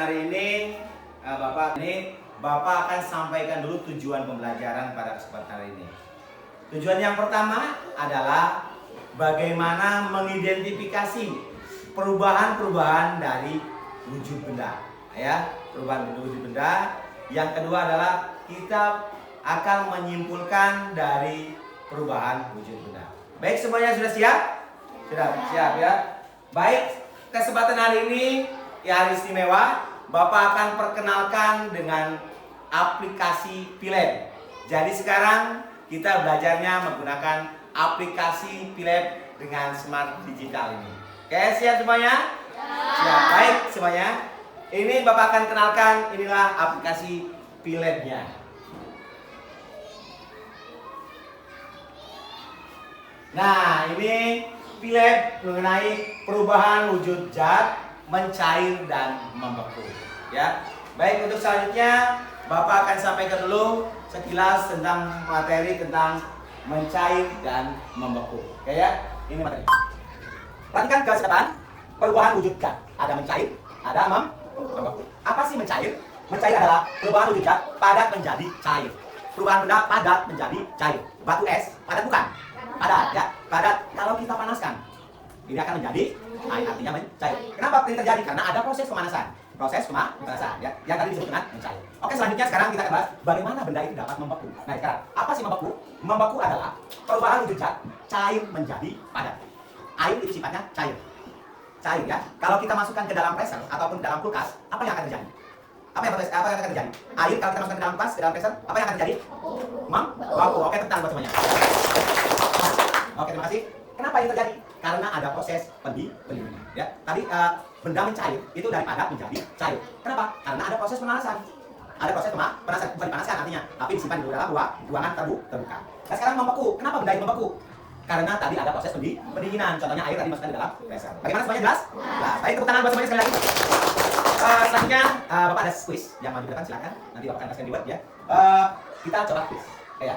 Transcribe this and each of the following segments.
hari ini Bapak akan sampaikan dulu tujuan pembelajaran pada kesempatan hari ini. Tujuan yang pertama adalah bagaimana mengidentifikasi perubahan-perubahan dari wujud benda, ya, perubahan wujud benda. Yang kedua adalah kita akan menyimpulkan dari perubahan wujud benda. Baik, semuanya sudah siap? Sudah siap ya. Baik, kesempatan hari ini ya hari istimewa. Bapak akan perkenalkan dengan aplikasi Philab. Jadi sekarang kita belajarnya menggunakan aplikasi Philab dengan smart digital ini. Oke, siap semuanya? Siap. Baik semuanya. Ini Bapak akan kenalkan, inilah aplikasi Philab-nya. Nah, ini Philab mengenai perubahan wujud zat, mencair dan membeku, ya. Baik, untuk selanjutnya Bapak akan sampaikan dulu sekilas tentang materi tentang mencair dan membeku. Oke ya, ini materi. Perhatikan garis depan perubahan wujud zat. Ada mencair, ada membeku. Apa sih mencair? Mencair adalah perubahan wujud zat padat menjadi cair. Perubahan benda padat menjadi cair. Batu es padat bukan? Padat ya, padat. Kalau kita panaskan, ini akan menjadi air, artinya mencair. Kenapa ini terjadi? Karena ada proses pemanasan. Proses pemanasan ya, yang tadi disebut dengan mencair. Oke, selanjutnya sekarang kita akan bahas bagaimana benda itu dapat membeku. Nah, sekarang apa sih membeku? Membeku adalah perubahan wujud zat cair menjadi padat. Air itu sifatnya cair. Cair ya. Kalau kita masukkan ke dalam freezer ataupun dalam kulkas, apa yang akan terjadi? Apa yang akan terjadi? Air kalau kita masukkan ke dalam kulkas, ke dalam freezer, apa yang akan terjadi? Membeku. Oke, tepuk tangan buat semuanya. Oke, terima kasih. Kenapa ini terjadi? Karena ada proses pendinginan. Ya, tadi benda mencair itu dari padat menjadi cair. Kenapa? Karena ada proses pemanasan. Ada proses pemanasan, bukan dipanaskan artinya, tapi disimpan di dalam ruangan terbuka. Nah, sekarang membeku. Kenapa benda itu membeku? Karena tadi ada proses pendinginan. Contohnya air tadi masukkan di dalam freezer. Bagaimana semuanya jelas? Jelas. Baik, tepuk tangan buat semuanya sekali lagi. Selanjutnya Bapak ada quiz yang maju ke depan, silakan. Nanti Bapak akan kasihkan di web ya. Kita coba quiz. Ya.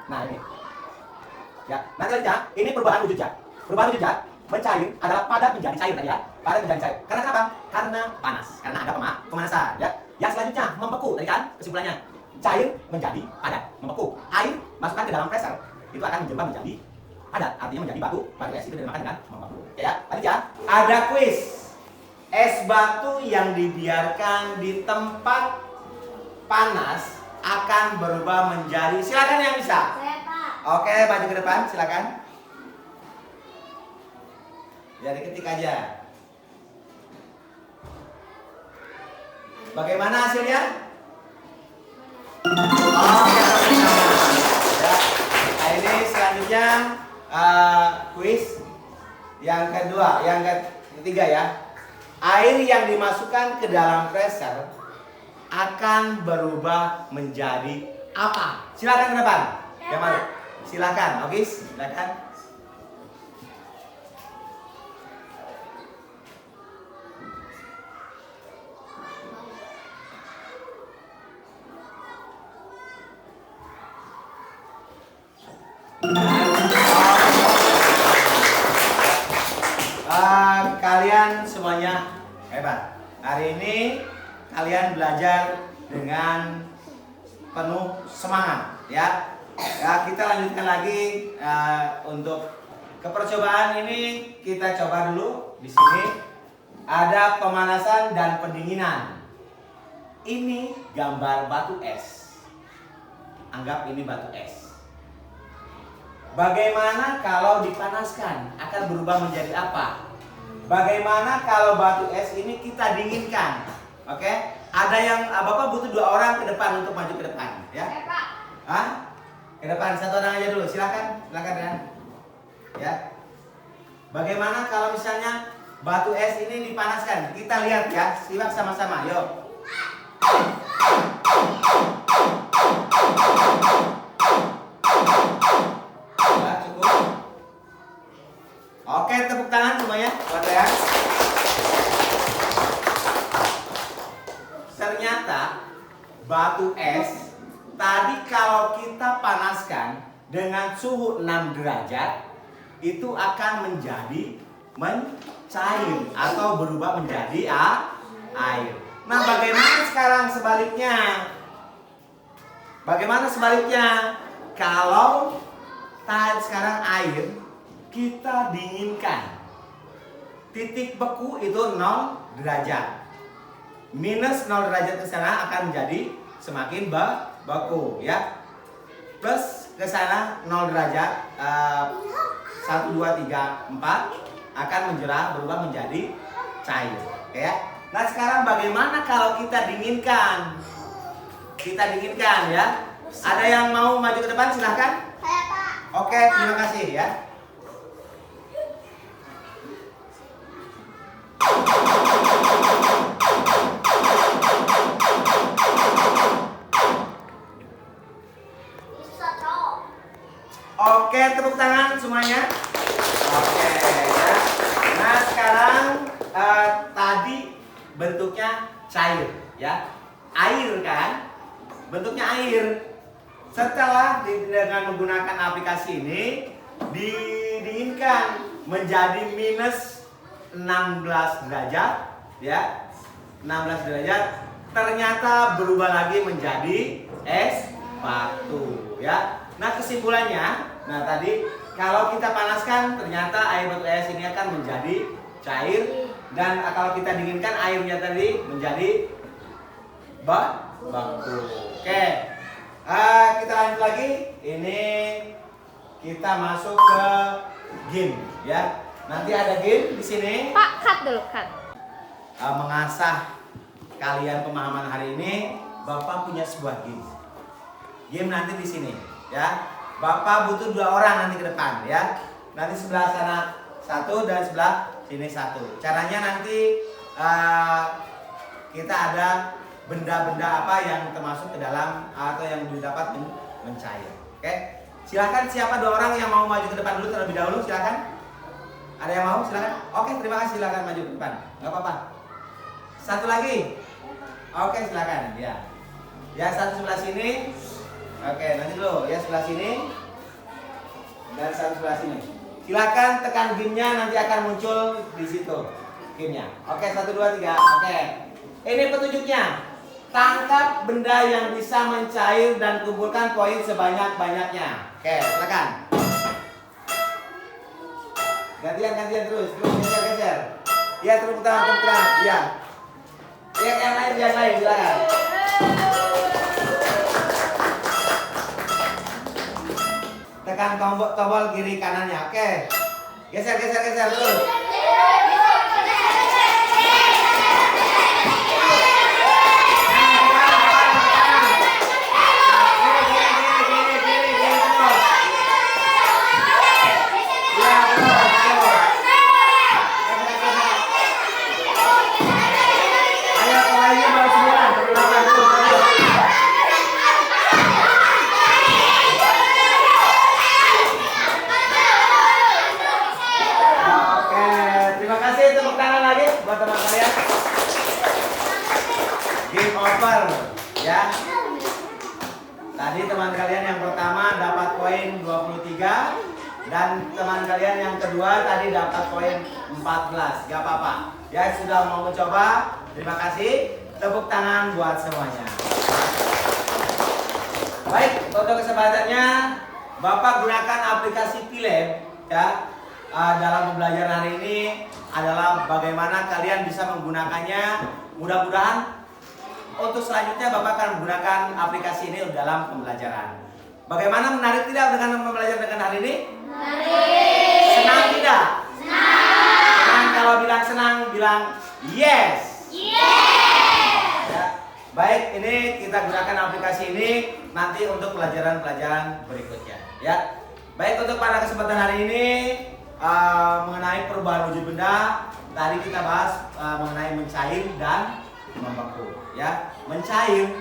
Nah, ini. Ya, nanti selanjutnya ini perubahan wujud zat. Perubahan wujud zat mencair adalah padat menjadi cair tadi ya. Padat menjadi cair. Karena kenapa? Karena panas. Karena ada pemanasan ya. Yang selanjutnya membeku tadi kan kesimpulannya. Cair menjadi padat, membeku. Air masukkan ke dalam freezer itu akan menjebak menjadi padat. Artinya menjadi batu es itu dimakan dengan membeku. Ya, tadi ya. Ada kuis. Es batu yang dibiarkan di tempat panas akan berubah menjadi, silakan yang bisa. Oke, maju ke depan, silakan. Jadi ketik aja. Bagaimana hasilnya? Oke, ya. Nah, ini selanjutnya kuis yang kedua, yang ketiga ya. Air yang dimasukkan ke dalam freezer akan berubah menjadi apa? Silakan ke depan. Yang mana? Silakan, oke, silakan. Kalian semuanya hebat. Hari ini kalian belajar dengan penuh semangat, ya. Ya, kita lanjutkan lagi untuk kepercobaan ini. Kita coba dulu di sini ada pemanasan dan pendinginan. Ini gambar batu es. Anggap ini batu es. Bagaimana kalau dipanaskan? Akan berubah menjadi apa? Bagaimana kalau batu es ini kita dinginkan? Oke? Ada yang Bapak butuh 2 orang ke depan untuk maju ke depan, ya? Hah? Ke depan, 1 orang aja dulu, silakan ya. Ya. Bagaimana kalau misalnya batu es ini dipanaskan? Kita lihat ya, simak sama-sama, yuk. Ya, cukup. Oke, tepuk tangan semuanya buat saya. Ternyata batu es tadi kalau kita panaskan dengan suhu 6 derajat itu akan menjadi mencair atau berubah menjadi air. Nah, bagaimana sekarang sebaliknya? Bagaimana sebaliknya? Kalau sekarang air kita dinginkan, titik beku itu 0 derajat. Minus 0 derajat ke sana akan menjadi semakin beku, ya. Plus ke sana 0 derajat, 1, 2, 3, 4 akan berubah menjadi cair, ya. Nah, sekarang bagaimana kalau kita dinginkan? Kita dinginkan, ya. Ada yang mau maju ke depan, silahkan. Saya, Pak. Oke, terima kasih, ya. Oke, tepuk tangan semuanya. Oke, ya. Nah, sekarang tadi bentuknya cair, ya. Air kan? Bentuknya air. Setelah dengan menggunakan aplikasi ini didinginkan menjadi minus 16 derajat, ya. 16 derajat ternyata berubah lagi menjadi es batu, ya. Nah, kesimpulannya, tadi kalau kita panaskan ternyata air batu es ini akan menjadi cair, dan kalau kita dinginkan airnya tadi menjadi batu. Oke. Kita lanjut lagi. Ini kita masuk ke game, ya. Nanti ada game di sini. Pak, cut dulu, cut. Mengasah kalian pemahaman hari ini, Bapak punya sebuah game. Game nanti di sini, ya. Bapak butuh 2 orang nanti ke depan, ya. Nanti sebelah sana 1 dan sebelah sini 1. Caranya nanti kita ada benda-benda apa yang termasuk ke dalam atau yang didapat mencair. Oke. Silakan, siapa 2 orang yang mau maju ke depan dulu terlebih dahulu, silakan. Ada yang mau? Silakan. Oke, terima kasih, silakan maju ke depan. Enggak apa-apa. 1 lagi. Oke, silakan, ya. Ya, 1 sebelah sini. Oke, nanti dulu ya, sebelah sini. Dan 1 sebelah sini. Silakan tekan gamenya, nanti akan muncul di situ gamenya. Oke, 1, 2, 3. Oke. Ini petunjuknya. Tangkap benda yang bisa mencair dan kumpulkan poin sebanyak-banyaknya. Oke, silakan. Gantian terus geser. Ya, tepuk tangan. Ya. Yang lain, silakan. Tekan tombol kiri kanannya. Oke. Geser terus. Buat teman kalian, game over, ya. Tadi teman kalian yang pertama dapat poin 23, dan teman kalian yang kedua tadi dapat poin 14. Gak apa-apa, ya. Sudah mau mencoba, terima kasih. Tepuk tangan buat semuanya. Baik, untuk kesempatannya Bapak gunakan aplikasi Pilab, ya. Dalam pembelajaran hari ini adalah bagaimana kalian bisa menggunakannya. Mudah-mudahan untuk selanjutnya Bapak akan menggunakan aplikasi ini dalam pembelajaran. Bagaimana, menarik tidak dengan belajar dengan hari ini? Menarik. Senang tidak? Senang. Kalau bilang senang, bilang yes. Yes. Ya. Baik, ini kita gunakan aplikasi ini nanti untuk pelajaran-pelajaran berikutnya, ya. Baik, untuk pada kesempatan hari ini mengenai perubahan wujud benda, tadi kita bahas mengenai mencair dan membeku, ya. Mencair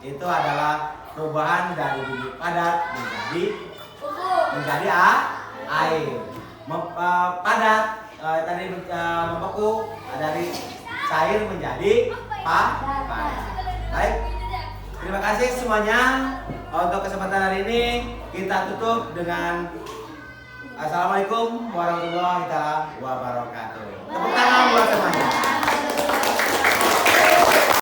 itu adalah perubahan dari wujud padat menjadi air. Padat tadi membeku dari cair menjadi padat. Baik, terima kasih semuanya. Untuk kesempatan hari ini kita tutup dengan Assalamualaikum warahmatullahi wabarakatuh. Tepuk tangan buat semuanya.